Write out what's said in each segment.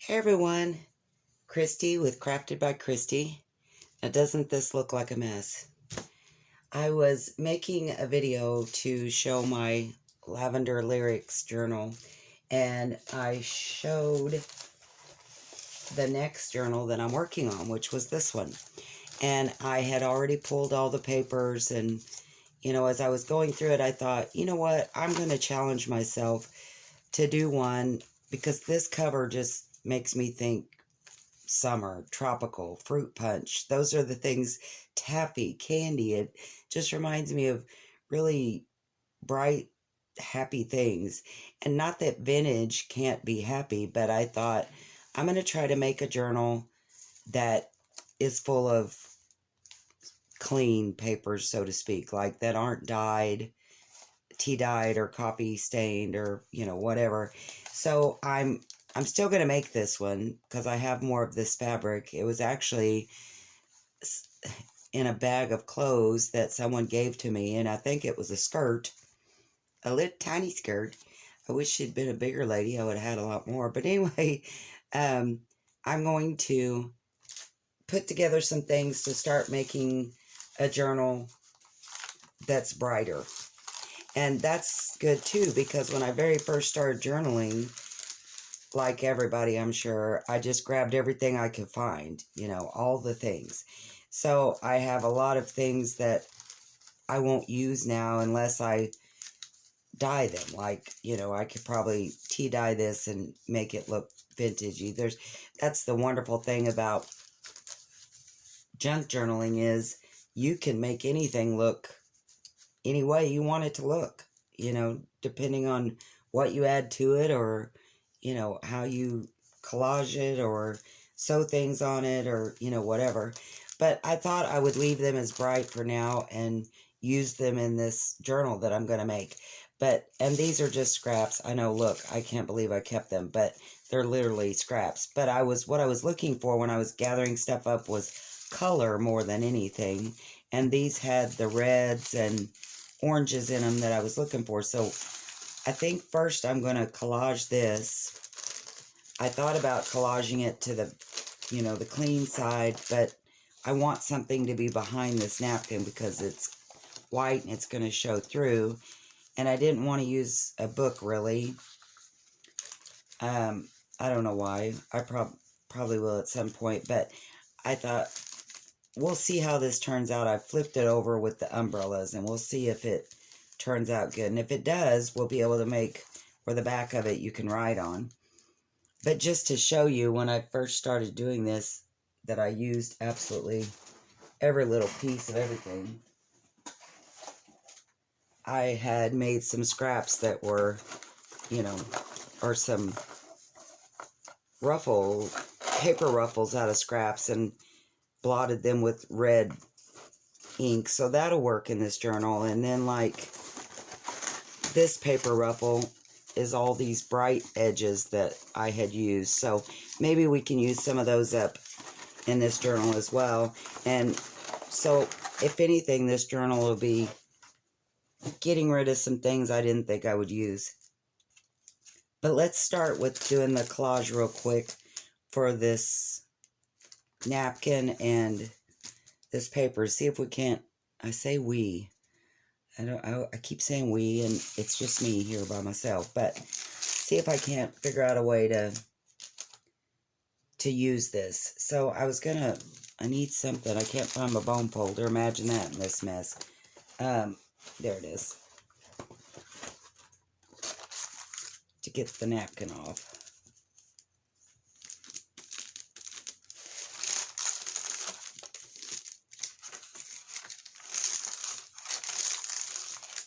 Hey everyone, Christy with Crafted by Christy. Now doesn't this look like a mess? I was making a video to show my Lavender Lyrics journal, and I showed the next journal that I'm working on, which was this one. And I had already pulled all the papers, and as I was going through it, I thought, you know what, I'm going to challenge myself to do one because this cover just makes me think summer, tropical, fruit punch. Those are the things, taffy, candy. It just reminds me of really bright, happy things. And not that vintage can't be happy, but I thought I'm going to try to make a journal that is full of clean papers, so to speak, like that aren't dyed, tea dyed or coffee stained or, whatever. So I'm still going to make this one because I have more of this fabric. It was actually in a bag of clothes that someone gave to me, and I think it was a skirt, a little tiny skirt. I wish she'd been a bigger lady. I would have had a lot more. But anyway, I'm going to put together some things to start making a journal that's brighter. And that's good too, because when I very first started journaling, like everybody, I'm sure, I just grabbed everything I could find, all the things. So I have a lot of things that I won't use now unless I dye them. Like, I could probably tea dye this and make it look vintagey. That's the wonderful thing about junk journaling is you can make anything look any way you want it to look, depending on what you add to it, or, how you collage it or sew things on it, or, whatever. But I thought I would leave them as bright for now and use them in this journal that I'm going to make. And these are just scraps. I know, look, I can't believe I kept them, but they're literally scraps. But what I was looking for when I was gathering stuff up was color more than anything. And these had the reds and oranges in them that I was looking for. So I think first I'm going to collage this. I thought about collaging it to the clean side, but I want something to be behind this napkin because it's white and it's going to show through. And I didn't want to use a book, really. I don't know why. I probably will at some point, but I thought, we'll see how this turns out. I flipped it over with the umbrellas, and we'll see if it turns out good. And if it does, we'll be able to make, or the back of it you can write on. But just to show you, when I first started doing this, that I used absolutely every little piece of everything. I had made some scraps that were, or some paper ruffles out of scraps, and blotted them with red ink. So that'll work in this journal. And then, like, this paper ruffle is all these bright edges that I had used. So maybe we can use some of those up in this journal as well. And so, if anything, this journal will be getting rid of some things I didn't think I would use. But let's start with doing the collage real quick for this napkin and this paper. See if we can't, I say we. I keep saying we, and it's just me here by myself. But see if I can't figure out a way to use this. So I need something. I can't find my bone folder. Imagine that in this mess. There it is. To get the napkin off.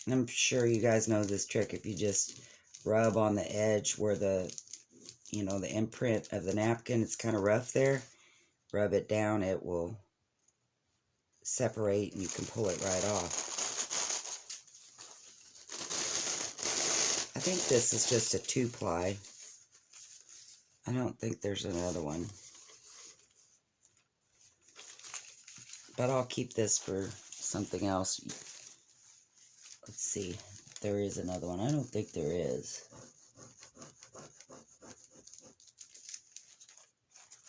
And I'm sure you guys know this trick. If you just rub on the edge where the imprint of the napkin, it's kind of rough there. Rub it down, it will separate and you can pull it right off. I think this is just a 2-ply. I don't think there's another one. But I'll keep this for something else. Let's see if there is another one. I don't think there is.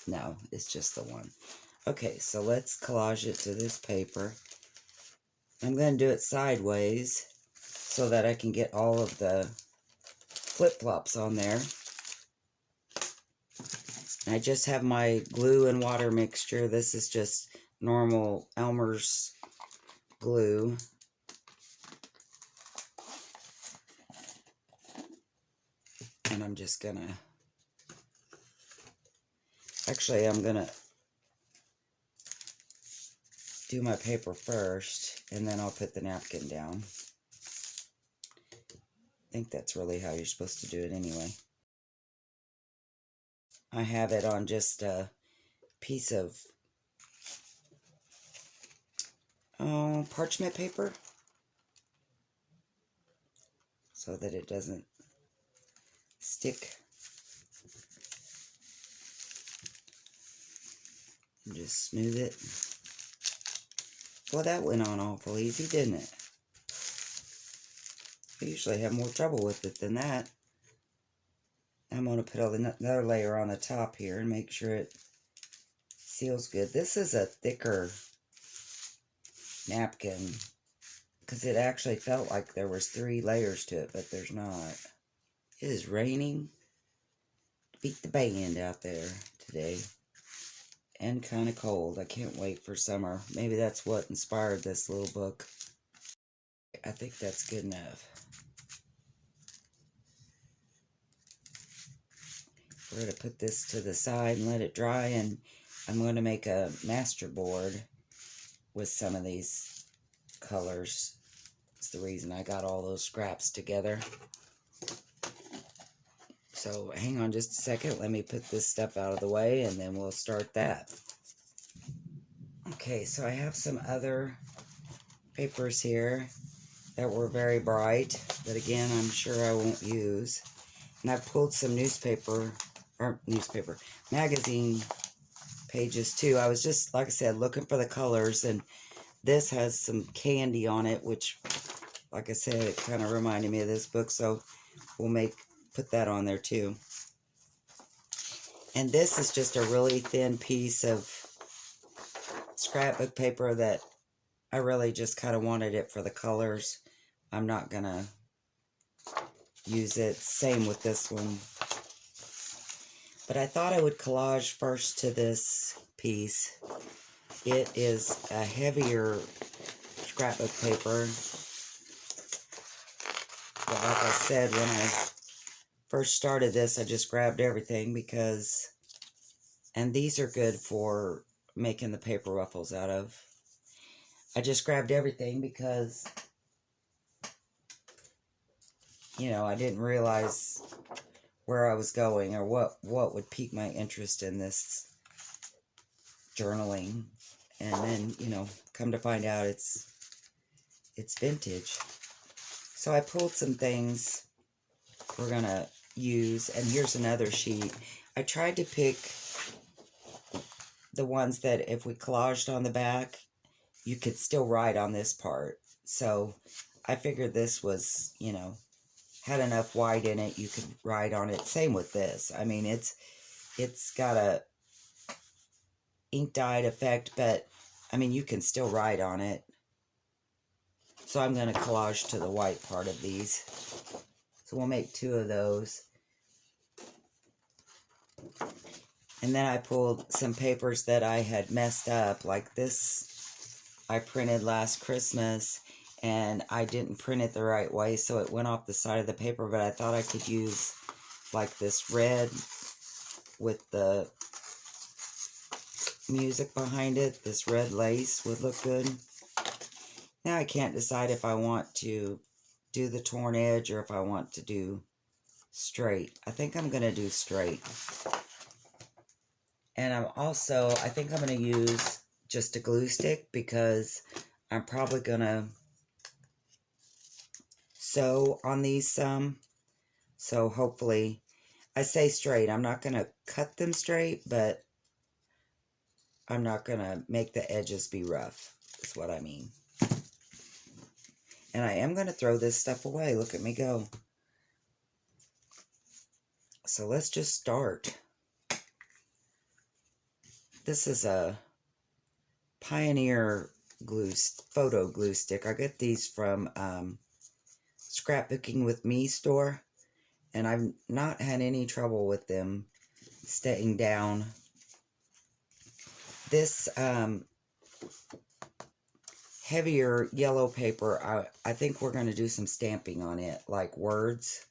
No, it's just the one. Okay, so let's collage it to this paper. I'm going to do it sideways so that I can get all of the flip-flops on there. And I just have my glue and water mixture. This is just normal Elmer's glue. And I'm just going to... Actually, I'm going to do my paper first, and then I'll put the napkin down. I think that's really how you're supposed to do it anyway. I have it on just a piece of parchment paper so that it doesn't stick. And just smooth it. Well, that went on awful easy, didn't it? I usually have more trouble with it than that. I'm going to put another layer on the top here and make sure it seals good. This is a thicker napkin because it actually felt like there was 3 layers to it, but there's not. It is raining. Beat the band out there today. And kind of cold. I can't wait for summer. Maybe that's what inspired this little book. I think that's good enough. We're going to put this to the side and let it dry, and I'm going to make a master board with some of these colors. That's the reason I got all those scraps together. So hang on just a second. Let me put this stuff out of the way, and then we'll start that. Okay, so I have some other papers here that were very bright, but again, I'm sure I won't use. And I pulled some magazine pages too. I was just, like I said, looking for the colors, and this has some candy on it, which, like I said, it kind of reminded me of this book, so we'll put that on there too. And this is just a really thin piece of scrapbook paper that I really just kind of wanted it for the colors. I'm not gonna use it. Same with this one. But I thought I would collage first to this piece. It is a heavier scrapbook paper. But like I said, when I first started this, I just grabbed everything because, and these are good for making the paper ruffles out of. I just grabbed everything because, you know, I didn't realize where I was going or what would pique my interest in this journaling. And then, you know, come to find out it's vintage. So I pulled some things we're gonna use, and here's another sheet. I tried to pick the ones that if we collaged on the back, you could still write on this part. So I figured this was, you know, had enough white in it, you could write on it. Same with this. I mean, it's got a ink dyed effect, but I mean, you can still write on it. So I'm going to collage to the white part of these. So we'll make 2 of those. And then I pulled some papers that I had messed up, like this I printed last Christmas, and I didn't print it the right way, so it went off the side of the paper, but I thought I could use like this red with the music behind it. This red lace would look good. Now I can't decide if I want to do the torn edge or if I want to do straight. I think I'm going to do straight. And I think I'm going to use just a glue stick because I'm probably going to sew on these some. So hopefully, I say straight. I'm not going to cut them straight, but I'm not going to make the edges be rough, is what I mean. And I am going to throw this stuff away. Look at me go. So let's just start. This is a Pioneer photo glue stick. I get these from Scrapbooking with Me store, and I've not had any trouble with them staying down. This heavier yellow paper, I think we're going to do some stamping on it, like words.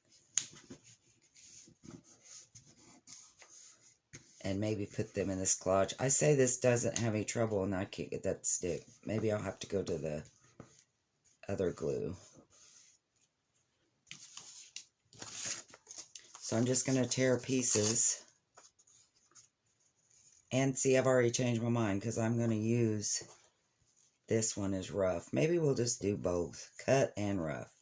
And maybe put them in this collage. I say this doesn't have any trouble and I can't get that to stick. Maybe I'll have to go to the other glue. So I'm just going to tear pieces. And see, I've already changed my mind because I'm going to use this one as rough. Maybe we'll just do both, cut and rough.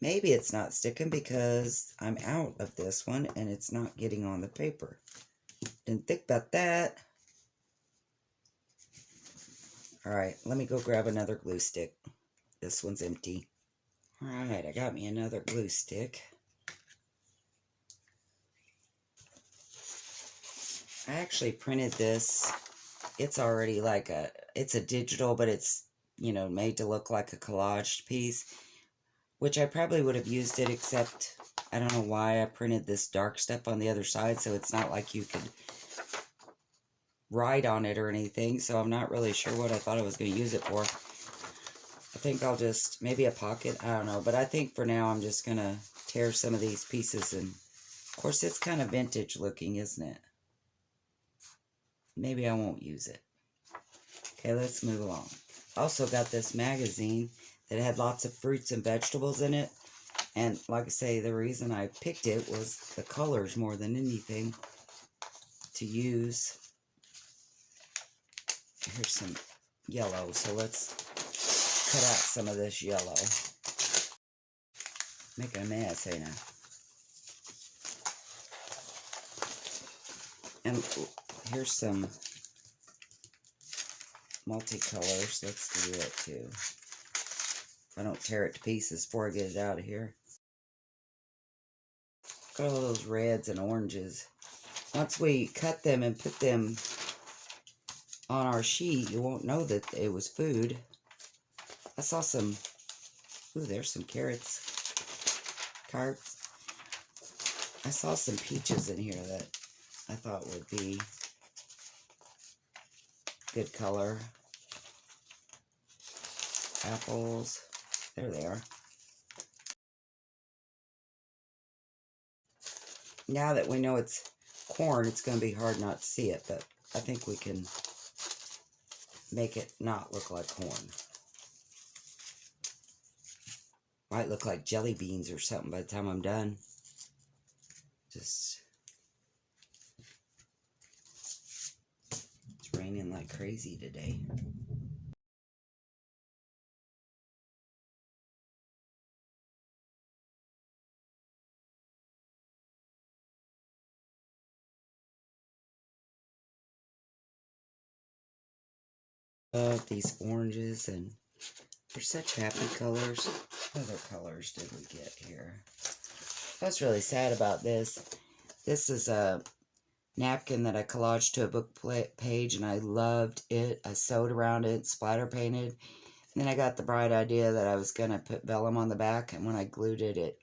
Maybe it's not sticking because I'm out of this one and it's not getting on the paper. Didn't think about that. Alright, let me go grab another glue stick. This one's empty. Alright, I got me another glue stick. I actually printed this. It's already like it's a digital, but it's, you know, made to look like a collaged piece. Which I probably would have used it, except I don't know why I printed this dark stuff on the other side, so it's not like you could write on it or anything, so I'm not really sure what I thought I was going to use it for. I think I'll just, maybe a pocket, I don't know, but I think for now I'm just going to tear some of these pieces, and of course it's kind of vintage looking, isn't it? Maybe I won't use it. Okay, let's move along. Also got this magazine that had lots of fruits and vegetables in it. And like I say, the reason I picked it was the colors more than anything to use. Here's some yellow, so let's cut out some of this yellow. Making a mess, ain't I? And here's some multicolors. Let's do it too. If I don't tear it to pieces before I get it out of here. Got all those reds and oranges. Once we cut them and put them on our sheet, you won't know that it was food. I saw some, ooh, there's some carrots. I saw some peaches in here that I thought would be good color. Apples, there they are. Now that we know it's corn, it's going to be hard not to see it, but I think we can make it not look like corn. Might look like jelly beans or something by the time I'm done. It's raining like crazy today. Love these oranges, and they're such happy colors. What other colors did we get here? I was really sad about this. This is a napkin that I collaged to a book page, and I loved it. I sewed around it, splatter painted. And then I got the bright idea that I was going to put vellum on the back, and when I glued it, it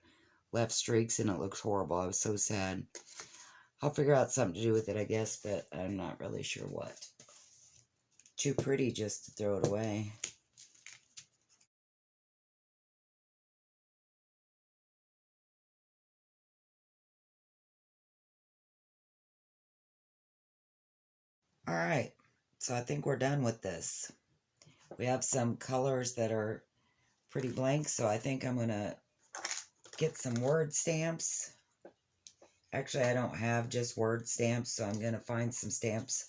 left streaks, and it looks horrible. I was so sad. I'll figure out something to do with it, I guess, but I'm not really sure what. Too pretty just to throw it away. Alright, so I think we're done with this. We have some colors that are pretty blank, so I think I'm going to get some word stamps. Actually, I don't have just word stamps, so I'm going to find some stamps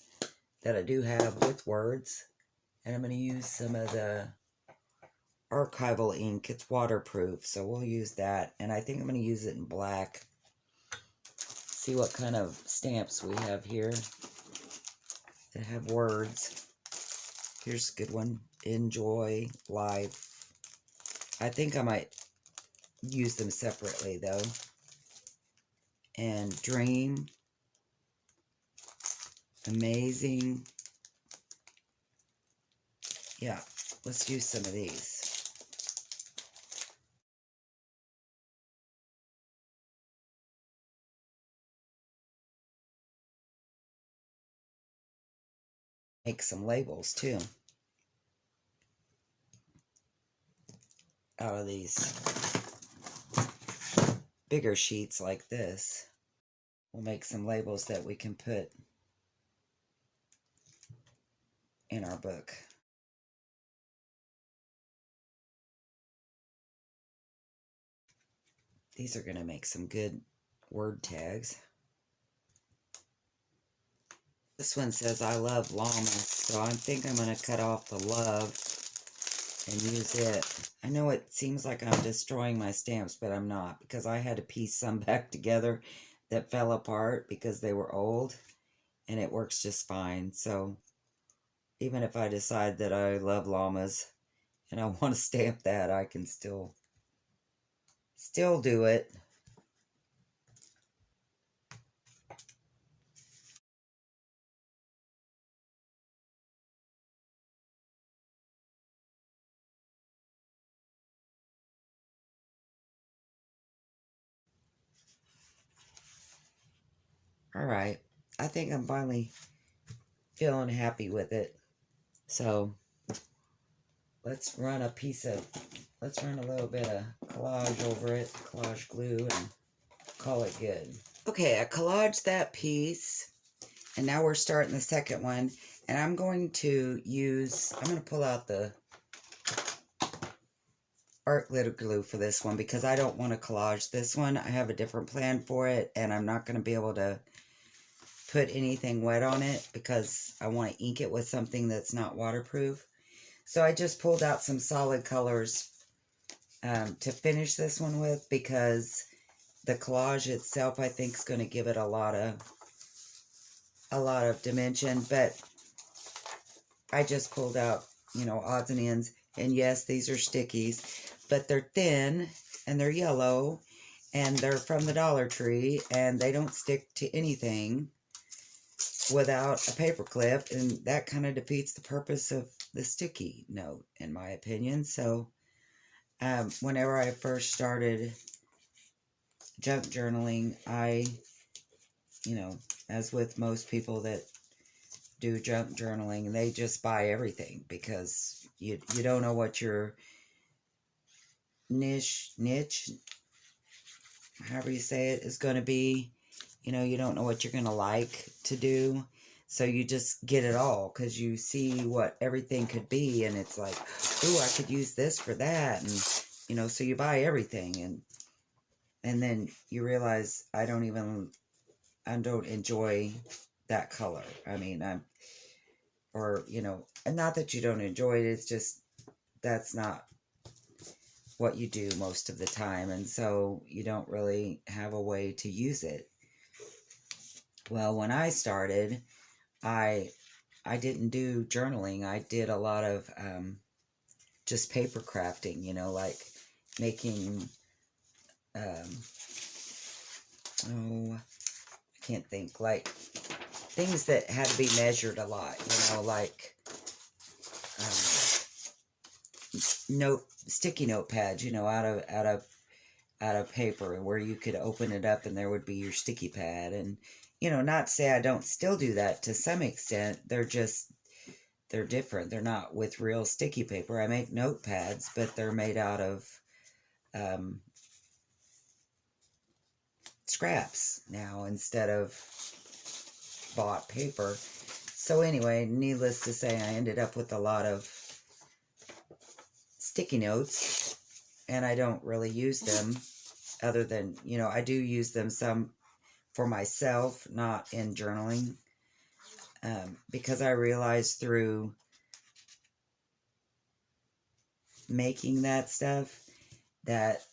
that I do have with words. And I'm going to use some of the archival ink. It's waterproof, so we'll use that. And I think I'm going to use it in black. See what kind of stamps we have here that have words. Here's a good one. Enjoy life. I think I might use them separately, though. And dream. amazing. Yeah, let's do some of these. Make some labels too out of these bigger sheets like this. We'll make some labels that we can put in our book. These are going to make some good word tags. This one says, I love llamas, so I think I'm going to cut off the love and use it. I know it seems like I'm destroying my stamps, but I'm not, because I had to piece some back together that fell apart because they were old, and it works just fine. So even if I decide that I love llamas and I want to stamp that, I can still do it. All right, I think I'm finally feeling happy with it. So let's run a little bit of collage over it, collage glue, and call it good. Okay, I collaged that piece, and now we're starting the second one, and I'm going to pull out the art glitter glue for this one because I don't want to collage this one. I have a different plan for it, and I'm not going to be able to put anything wet on it because I want to ink it with something that's not waterproof. So I just pulled out some solid colors to finish this one with, because the collage itself, I think, is going to give it a lot of dimension. But I just pulled out, odds and ends. And yes, these are stickies, but they're thin and they're yellow and they're from the Dollar Tree and they don't stick to anything without a paper clip, and that kind of defeats the purpose of the sticky note, in my opinion. So whenever I first started junk journaling, I, as with most people that do junk journaling, they just buy everything because you don't know what your niche, however you say it, is going to be. You don't know what you're going to like to do. So you just get it all because you see what everything could be. And it's like, oh, I could use this for that. And, so you buy everything. And then you realize I don't enjoy that color. I mean, and not that you don't enjoy it. It's just, that's not what you do most of the time. And so you don't really have a way to use it. Well, when I started, I didn't do journaling. I did a lot of just paper crafting, like making, I can't think, like things that had to be measured a lot, like sticky notepads, out of paper, where you could open it up and there would be your sticky pad. And not to say I don't still do that to some extent. They're different. They're not with real sticky paper. I make notepads, but they're made out of scraps now instead of bought paper. So anyway, needless to say, I ended up with a lot of sticky notes, and I don't really use them other than, I do use them some for myself, not in journaling, because I realized through making that stuff that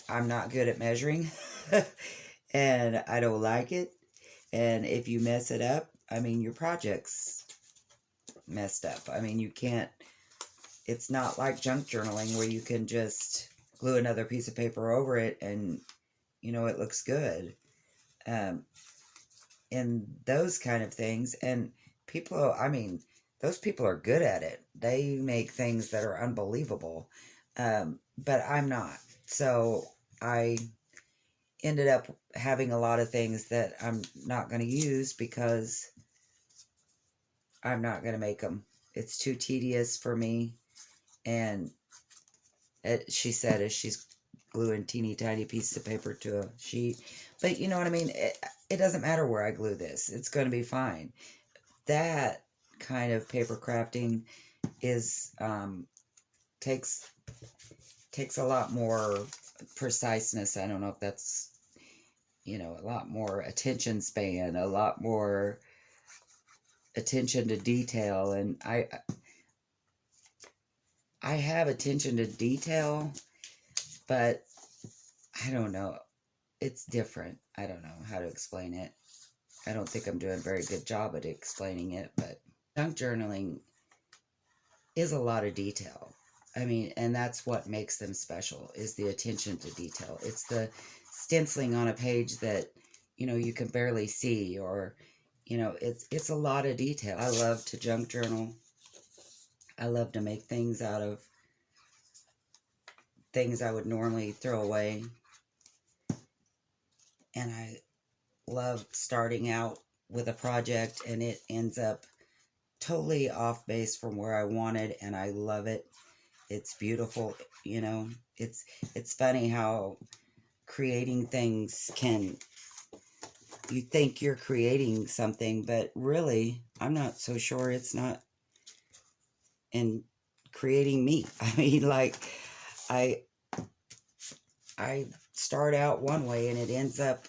I'm not good at measuring and I don't like it. And if you mess it up, I mean, your project's messed up. I mean, it's not like junk journaling where you can just glue another piece of paper over it and, it looks good. in those kind of things. And people, I mean, those people are good at it. They make things that are unbelievable. But I'm not. So I ended up having a lot of things that I'm not going to use because I'm not going to make them. It's too tedious for me. And she said as she's gluing teeny tiny pieces of paper to a sheet. But you know what I mean? It doesn't matter where I glue this. It's going to be fine. That kind of paper crafting is takes a lot more preciseness. I don't know if that's, you know, a lot more attention span, a lot more attention to detail. And I have attention to detail, but I don't know. It's different. I don't know how to explain it. I don't think I'm doing a very good job at explaining it, but junk journaling is a lot of detail. I mean, and that's what makes them special, is the attention to detail. It's the stenciling on a page that, you know, you can barely see, or, you know, it's a lot of detail. I love to junk journal. I love to make things out of things I would normally throw away. And I love starting out with a project and it ends up totally off base from where I wanted, and I love it. It's beautiful, you know. It's funny how creating things can, you think you're creating something, but really I'm not so sure it's not in creating me. I mean, like I start out one way and it ends up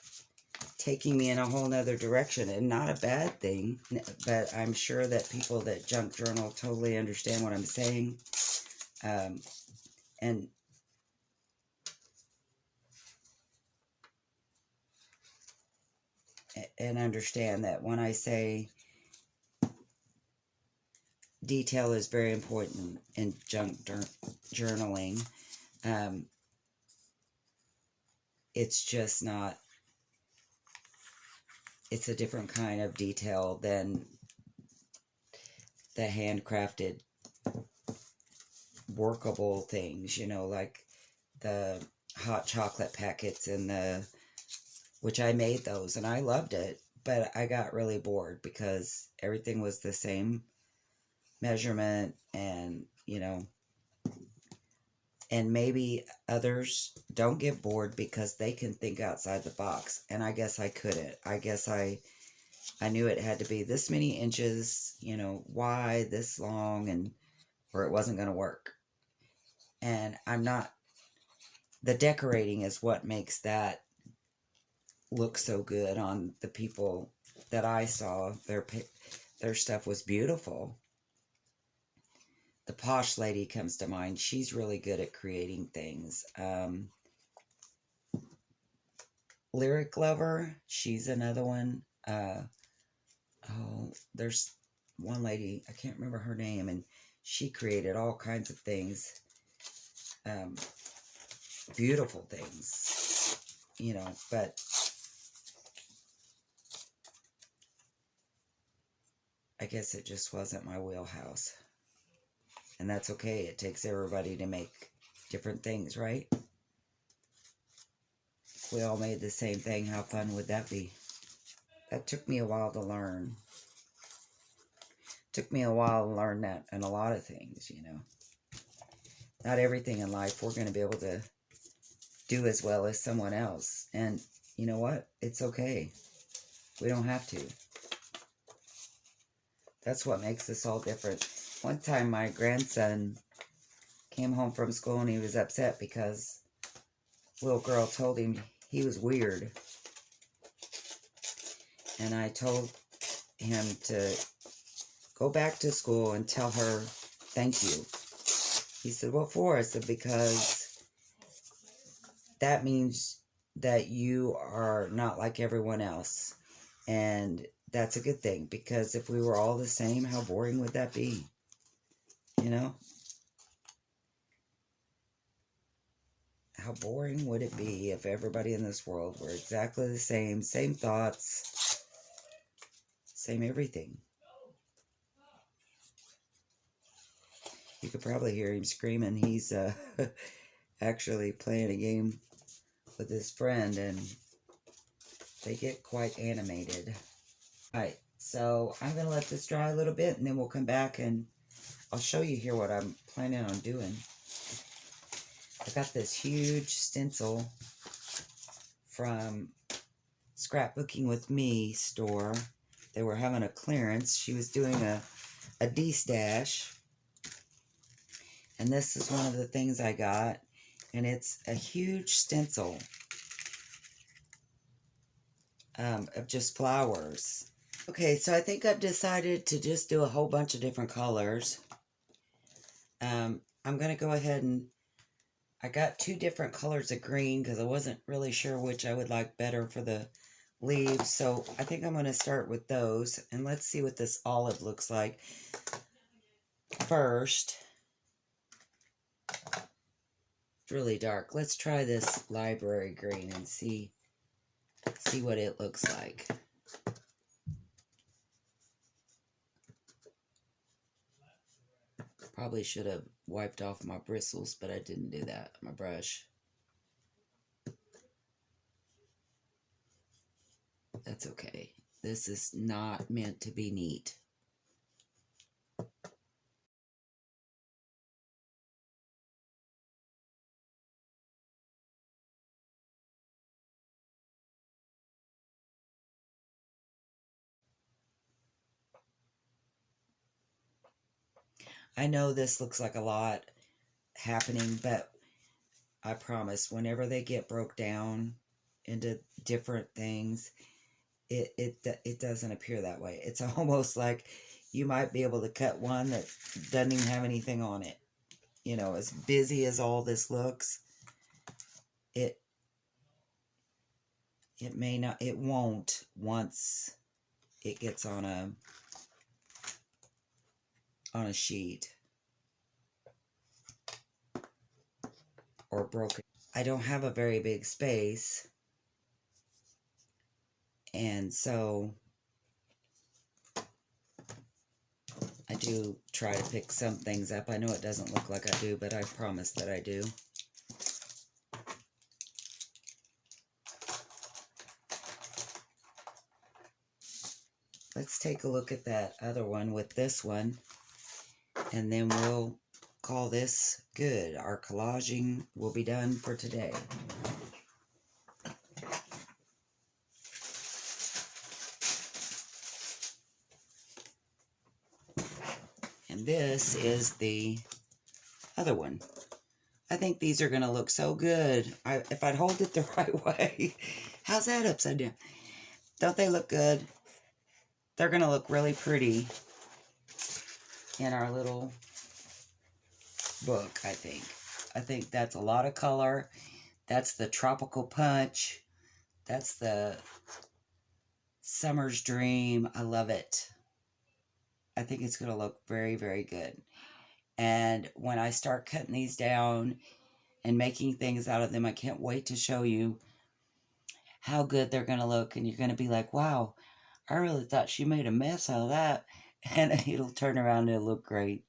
taking me in a whole nother direction, and not a bad thing, but I'm sure that people that junk journal totally understand what I'm saying. And understand that when I say detail is very important in junk journaling, it's just not, it's a different kind of detail than the handcrafted workable things, you know, like the hot chocolate packets and the, which I made those and I loved it, but I got really bored because everything was the same measurement, and, you know, and maybe others don't get bored because they can think outside the box, and I guess I couldn't. I guess I knew it had to be this many inches, you know, wide, this long, and or it wasn't going to work. And I'm not, the decorating is what makes that look so good on the people that I saw. Their stuff was beautiful. The Posh Lady comes to mind. She's really good at creating things. Lyric Lover, she's another one. There's one lady, I can't remember her name, and she created all kinds of things. Beautiful things, you know, but I guess it just wasn't my wheelhouse. And that's okay. It takes everybody to make different things, right? If we all made the same thing, how fun would that be? That took me a while to learn. Took me a while to learn that in a lot of things, you know. Not everything in life we're going to be able to do as well as someone else. And you know what? It's okay. We don't have to. That's what makes us all different. One time my grandson came home from school and he was upset because a little girl told him he was weird. And I told him to go back to school and tell her thank you. He said, what for? I said, because that means that you are not like everyone else. And that's a good thing, because if we were all the same, how boring would that be? You know? How boring would it be if everybody in this world were exactly the same thoughts, Same everything. You could probably hear him screaming. He's actually playing a game with his friend, and they get quite animated. Alright, so I'm going to let this dry a little bit, and then we'll come back and I'll show you here what I'm planning on doing. I got this huge stencil from Scrapbooking with Me store. They were having a clearance. She was doing a D-stash. And this is one of the things I got. And it's a huge stencil of just flowers. Okay, so I think I've decided to just do a whole bunch of different colors. I'm going to go ahead and I got 2 different colors of green because I wasn't really sure which I would like better for the leaves. So I think I'm going to start with those. And let's see what this olive looks like first. It's really dark. Let's try this library green and see what it looks like. Probably should have wiped off my bristles, but I didn't do that. My brush. That's okay. This is not meant to be neat. I know this looks like a lot happening, but I promise whenever they get broke down into different things, it doesn't appear that way. It's almost like you might be able to cut one that doesn't even have anything on it. You know, as busy as all this looks, it may not, it won't once it gets on a sheet or broken. I don't have a very big space, and so I do try to pick some things up. I know it doesn't look like I do, but I promise that I do. Let's take a look at that other one with this one, and then we'll call this good. Our collaging will be done for today. And this is the other one. I think these are going to look so good. If I'd hold it the right way. How's that upside down? Don't they look good? They're going to look really pretty in our little book, I think. I think that's a lot of color. That's the Tropical Punch. That's the Summer's Dream. I love it. I think it's going to look very, very good. And when I start cutting these down and making things out of them, I can't wait to show you how good they're going to look. And you're going to be like, wow, I really thought she made a mess out of that. And it'll turn around and it'll look great.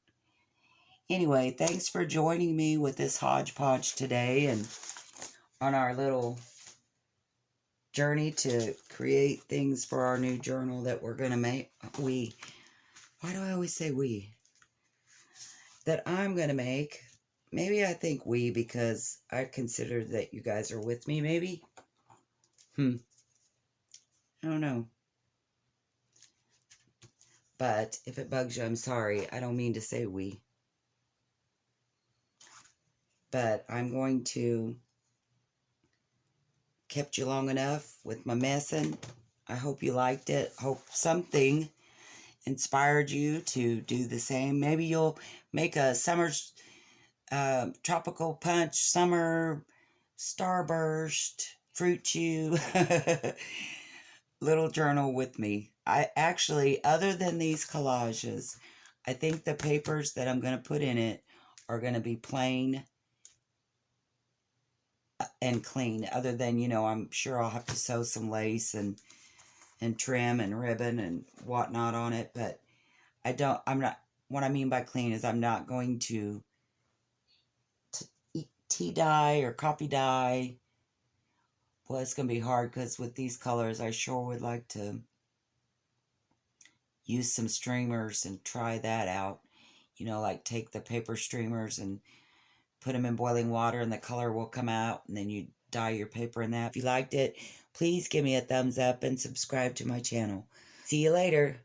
Anyway, thanks for joining me with this hodgepodge today and on our little journey to create things for our new journal that we're going to make. Why do I always say we? That I'm going to make. Maybe I think we because I consider that you guys are with me, maybe? I don't know. But if it bugs you, I'm sorry. I don't mean to say we. But I'm going to kept you long enough with my messing. I hope you liked it. Hope something inspired you to do the same. Maybe you'll make a summer's tropical punch, summer starburst, fruit chew little journal with me. I actually, other than these collages, I think the papers that I'm going to put in it are going to be plain and clean. Other than, you know, I'm sure I'll have to sew some lace and and trim and ribbon and whatnot on it, but what I mean by clean is I'm not going to tea dye or coffee dye. Well, it's going to be hard because with these colors, I sure would like to use some streamers and try that out. You know, like take the paper streamers and put them in boiling water and the color will come out, and then you dye your paper in that. If you liked it, please give me a thumbs up and subscribe to my channel. See you later.